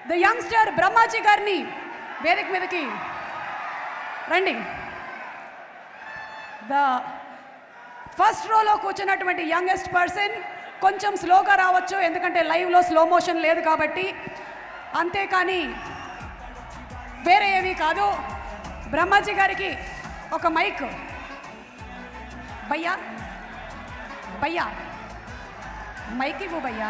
The youngster Brahmaji గారిని వేదిక మీదకి రండి. ద ఫస్ట్ రోలో కూర్చున్నటువంటి యంగెస్ట్ పర్సన్ కొంచెం స్లోగా రావచ్చు, ఎందుకంటే లైవ్లో స్లో మోషన్ లేదు కాబట్టి. అంతేకాని వేరే ఏమీ కాదు. బ్రహ్మాజీ గారికి ఒక మైక్. భయ్యా భయ్యా మైక్ ఇవ్వు భయ్యా.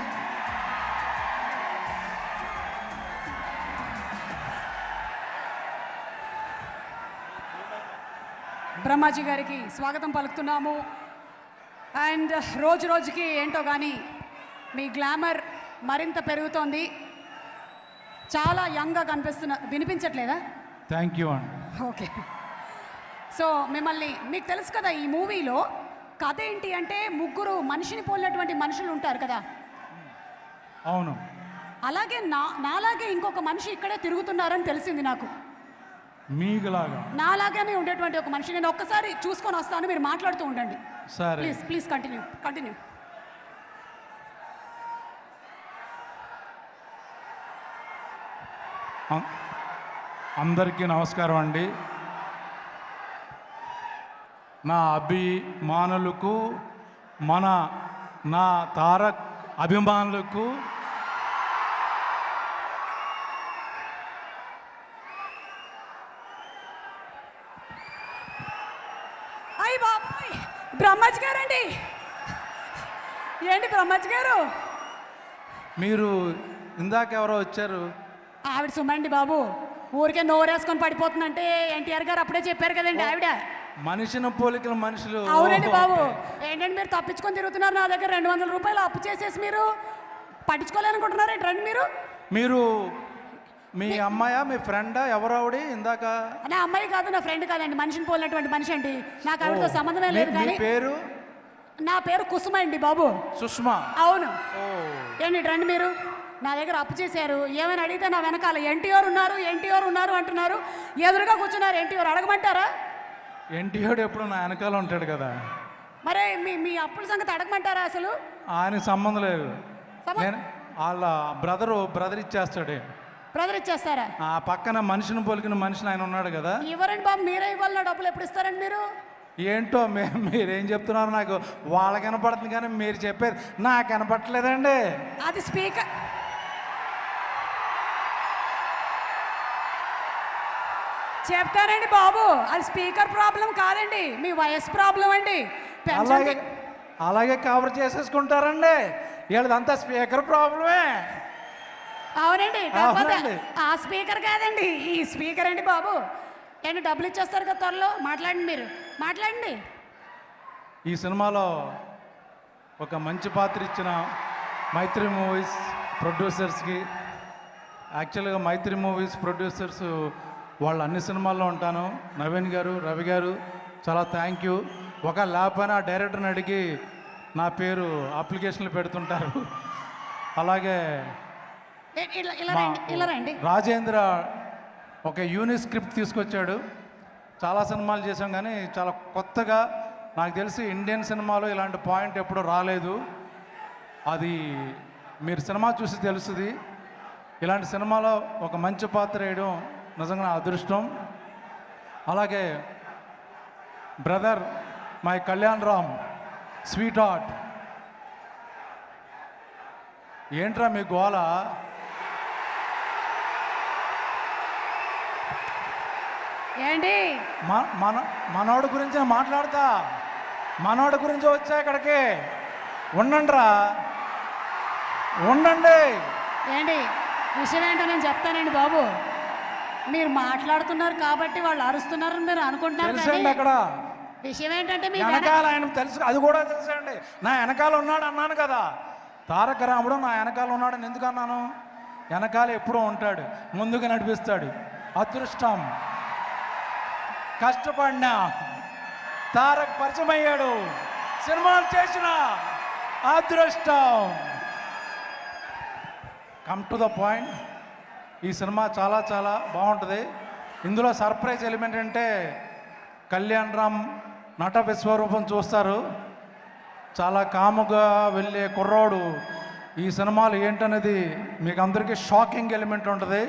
బ్రహ్మాజీ గారికి స్వాగతం పలుకుతున్నాము. అండ్ రోజు రోజుకి ఏంటో కానీ మీ గ్లామర్ మరింత పెరుగుతోంది. చాలా యంగ్గా వినిపించట్లేదా? థ్యాంక్ యూ అండి. ఓకే. సో మిమ్మల్ని మీకు తెలుసు కదా, ఈ మూవీలో కథ ఏంటి అంటే ముగ్గురు మనిషిని పోలినటువంటి మనుషులు ఉంటారు కదా. అవును. అలాగే నాలాగే ఇంకొక మనిషి ఇక్కడే తిరుగుతున్నారని తెలిసింది నాకు. మీకులాగా నాలాగానే ఉండేటువంటి ఒక మనిషి. నేను ఒక్కసారి చూసుకొని వస్తాను, మీరు మాట్లాడుతూ ఉండండి. సరే, ప్లీజ్ ప్లీజ్ కంటిన్యూ. అందరికీ నమస్కారం అండి. నా అభిమానులకు, నా తారక్ అభిమానులకు అయ్య బాబాయ్, బ్రహ్మాజీ గారు అండి. ఏంటి బ్రహ్మాజీ గారు? మీరు ఇందాక ఎవరో వచ్చారు? ఆవిడ సుమండి బాబు. ఊరికే నోరేసుకొని పడిపోతుందంటే ఎన్టీఆర్ గారు అప్పుడే చెప్పారు కదండి. ఆవిడ మనిషిని పోలికల మనుషులు. అవునండి బాబు. ఏంటంటే మీరు తప్పించుకొని తిరుగుతున్నారు. నా దగ్గర 200 రూపాయలు అప్పు చేసేసి మీరు పట్టించుకోవాలనుకుంటున్నారు ఏంటండి మీరు? మీ అమ్మాయా, మీ ఫ్రెండా, ఎవరావిడి ఇందాక? నా అమ్మాయి కాదు, నా ఫ్రెండ్ కాదండి. మనిషిని పోలినటువంటి మనిషి అండి. నాకు ఆవిడతో సంబంధమే లేదు. కానీ పేరు? నా పేరు కుసుమ అండి బాబు. సుష్మా? అవును. ఏంటి రండి, మీరు నా దగ్గర అప్పు చేశారు. ఏమైనా అడిగితే నా వెనకాల ఎన్టీఆర్ ఉన్నారు అంటున్నారు. ఎదురుగా కూర్చున్నారు. ఎన్టీఆర్ అడగమంటారా? ఎన్టీఆర్ ఎప్పుడు నా వెనకాల ఉంటాడు కదా. మరే మీ అప్పుల సంగతి అడగమంటారా? అసలు ఆయన సంబంధం లేదు. వాళ్ళ బ్రదర్ ఇచ్చేస్తాడు. బ్రదర్ ఇచ్చేస్తారా? ఆ పక్కన మనిషిని పోలికిన మనిషిని ఆయన ఉన్నాడు కదా. ఇవ్వరండి బాబు, మీరే ఇవ్వాలి. నా డబ్బులు ఎప్పుడు ఇస్తారండి మీరు? ఏంటో మీరేం చెప్తున్నారు? నాకు వాళ్ళకి కనపడుతుంది కానీ మీరు చెప్పేది నాకు కనపడట్లేదండి. అది స్పీకర్. చెప్తానండి బాబు, అది స్పీకర్ ప్రాబ్లం కాదండి, మీ వయసు ప్రాబ్లం అండి. అలాగే కవర్ చేసేసుకుంటారండి. వీళ్ళదంతా స్పీకర్ ప్రాబ్లమే. అవునండి, కాకపోతే ఆ స్పీకర్ కాదండి, ఈ స్పీకర్ అండి బాబు. ఏంటి డబ్బులు ఇచ్చేస్తారు కదా త్వరలో. మాట్లాడండి, మీరు మాట్లాడండి. ఈ సినిమాలో ఒక మంచి పాత్ర ఇచ్చిన మైత్రి మూవీస్ ప్రొడ్యూసర్స్కి, యాక్చువల్గా మైత్రి మూవీస్ ప్రొడ్యూసర్స్ వాళ్ళు అన్ని సినిమాల్లో ఉంటాను. నవీన్ గారు, రవి గారు, చాలా థ్యాంక్ యూ. ఒక లేకపోయినా ఆ డైరెక్టర్ని అడిగి నా పేరు అప్లికేషన్లు పెడుతుంటారు. అలాగే రాజేంద్ర ఒక యూనిక్ స్క్రిప్ట్ తీసుకొచ్చాడు. చాలా సినిమాలు చేసాం కానీ చాలా కొత్తగా, నాకు తెలిసి ఇండియన్ సినిమాలో ఇలాంటి పాయింట్ ఎప్పుడు రాలేదు. అది మీరు సినిమా చూసి తెలుస్తుంది. ఇలాంటి సినిమాలో ఒక మంచి పాత్ర వేయడం నిజంగా నా అదృష్టం. అలాగే brother my Kalyan Ram, sweet heart. ఏంట్రా మీ గోల? ఏంటి? మనోడి గురించి మాట్లాడతా. మనోడి గురించి వచ్చా ఇక్కడికి. ఉండండిరా, ఉండండి. ఏంటి విషయం ఏంటో నేను చెప్తానండి బాబు. మీరు మాట్లాడుతున్నారు కాబట్టి వాళ్ళు అరుస్తున్నారని మీరు అనుకుంటున్నారు. అక్కడ విషయం ఏంటంటే మీ వెనకాల ఆయన తెలుసు, అది కూడా తెలుసండి. నా వెనకాల ఉన్నాడు అన్నాను కదా. తారక రాముడు నా వెనకాల ఉన్నాడని ఎందుకు అన్నాను? వెనకాల ఎప్పుడూ ఉంటాడు, ముందుకు నడిపిస్తాడు. అదృష్టం, కష్టపడినా తారక్ పరిచయం అయ్యాడు, సినిమాలు చేసిన అదృష్టం. Come to the point. ఈ సినిమా చాలా చాలా బాగుంటుంది. ఇందులో సర్ప్రైజ్ ఎలిమెంట్ అంటే కళ్యాణ్ రామ్ నట విశ్వరూపం చూస్తారు. చాలా కాముగా వెళ్ళే కుర్రాడు ఈ సినిమాలు ఏంటనేది మీకు అందరికీ షాకింగ్ ఎలిమెంట్ ఉంటుంది.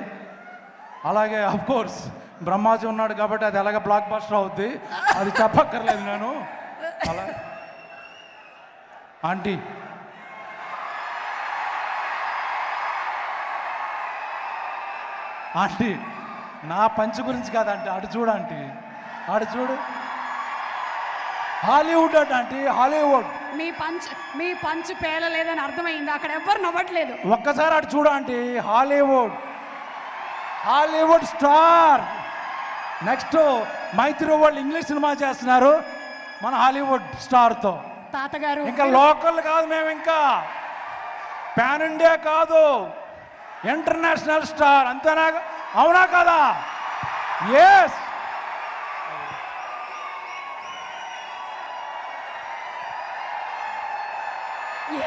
అలాగే కోర్స్ బ్రహ్మాజీ ఉన్నాడు కాబట్టి అది ఎలాగ బ్లాక్ బస్టర్ అవుద్ది, అది చెప్పక్కర్లేదు నేను. అలా ఆంటీ ఆంటీ నా పంచ్ గురించి కాదంటే అటు చూడు ఆంటీ, అటు చూడు, హాలీవుడ్ అంట ఆంటీ, హాలీవుడ్. మీ పంచ్ పేలలేదని అర్థమైంది, అక్కడ ఎవ్వరు నవ్వట్లేదు. ఒక్కసారి అటు చూడు aunty, Hollywood, Hollywood star. Next Mythri వాళ్ళు ఇంగ్లీష్ సినిమా చేస్తున్నారు మన హాలీవుడ్ స్టార్తో. తాతగారు ఇంకా లోకల్ కాదు, మేము ఇంకా పాన్ ఇండియా కాదు, ఇంటర్నేషనల్ స్టార్. అంతేనా? అవునా కదా? ఎస్.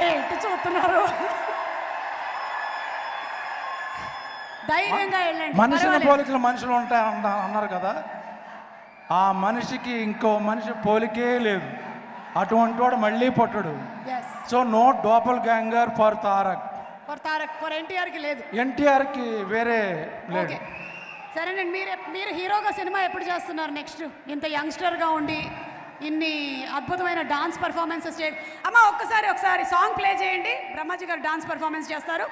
ఏంటి చూస్తున్నారు? ధైర్యంగా వెళ్ళండి. మనుషుల పోలికలు మనుషులు ఉంటాయి అన్నారు కదా, ఆ మనిషికి ఇంకో మనిషి పోలికే లేదు. అటువంటి వాడు మళ్ళీ పుట్టడు. So no doppelganger for Tarak. For ఎన్టీఆర్కి లేదు, ఎన్టీఆర్కి వేరే లేదు. సరేనండి. మీరు హీరోగా సినిమా ఎప్పుడు చేస్తున్నారు నెక్స్ట్? ఇంత యంగ్స్టర్గా ఉండి ఇన్ని అద్భుతమైన డాన్స్ పర్ఫార్మెన్సెస్ అమ్మా ఒకసారి సాంగ్ ప్లే చేయండి. బ్రహ్మాజీ గారు డాన్స్ పర్ఫార్మెన్స్ చేస్తారు.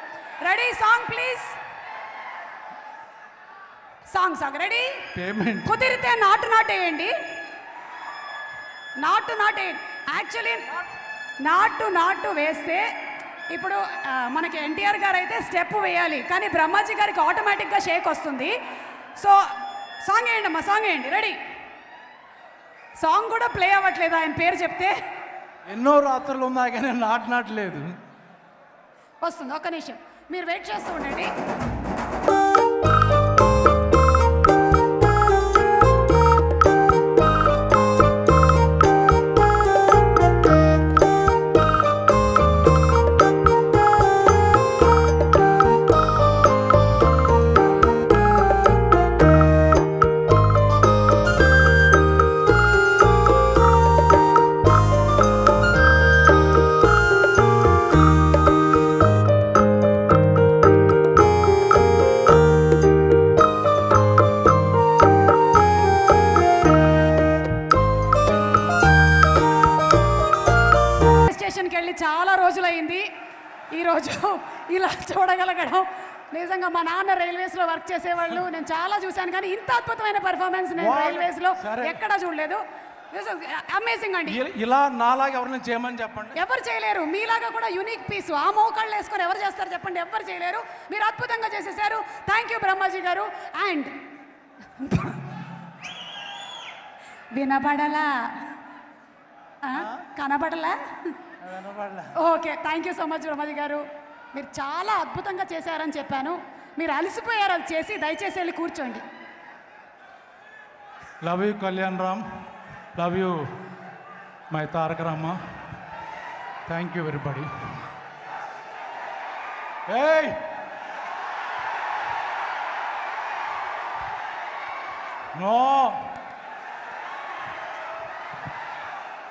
Ready? Song please. Song ready? Payment కుదిరితే నాటు వేయండి. నాటు యాక్చువల్లీ నాటు వేస్తే ఇప్పుడు మనకి ఎన్టీఆర్ గారు అయితే స్టెప్ వేయాలి, కానీ బ్రహ్మాజీ గారికి ఆటోమేటిక్గా షేక్ వస్తుంది. సో సాంగ్ వేయండి అమ్మా, సాంగ్ వేయండి. రెడీ? సాంగ్ కూడా ప్లే అవ్వట్లేదు ఆయన పేరు చెప్తే. ఎన్నో రాత్రులు ఉన్నాయి కానీ నాటలేదు. వస్తుంది, ఒక్క నిమిషం మీరు వెయిట్ చేస్తూ ఉండండి. చాలా రోజులైంది. ఈరోజు ఇలా చూడగలగడం నిజంగా. మా నాన్న రైల్వేస్లో వర్క్ చేసేవాళ్ళు, నేను చాలా చూశాను, కానీ ఇంత అద్భుతమైన పర్ఫార్మెన్స్ నేను రైల్వేస్లో ఎక్కడా చూడలేదు. అమేజింగ్ అండి. ఇలా నాలాగా ఎవరిని చేయమని చెప్పండి. ఎవరు చేయలేరు. మీలాగా కూడా యూనిక్ పీస్ ఆ మోకాళ్ళు వేసుకొని ఎవరు చేస్తారు చెప్పండి? ఎవరు చేయలేరు. మీరు అద్భుతంగా చేసేసారు. థ్యాంక్ యూ బ్రహ్మాజీ గారు. అండ్ వినబడలా, కనబడలా? Okay, thank you so much Brahmaji గారు. మీరు చాలా అద్భుతంగా చేశారని చెప్పాను. మీరు అలసిపోయారు అది చేసి. దయచేసి వెళ్ళి కూర్చోండి. Love you Kalyan Ram, love you my Taraka Rama. Thank you everybody. ఏయ్ నో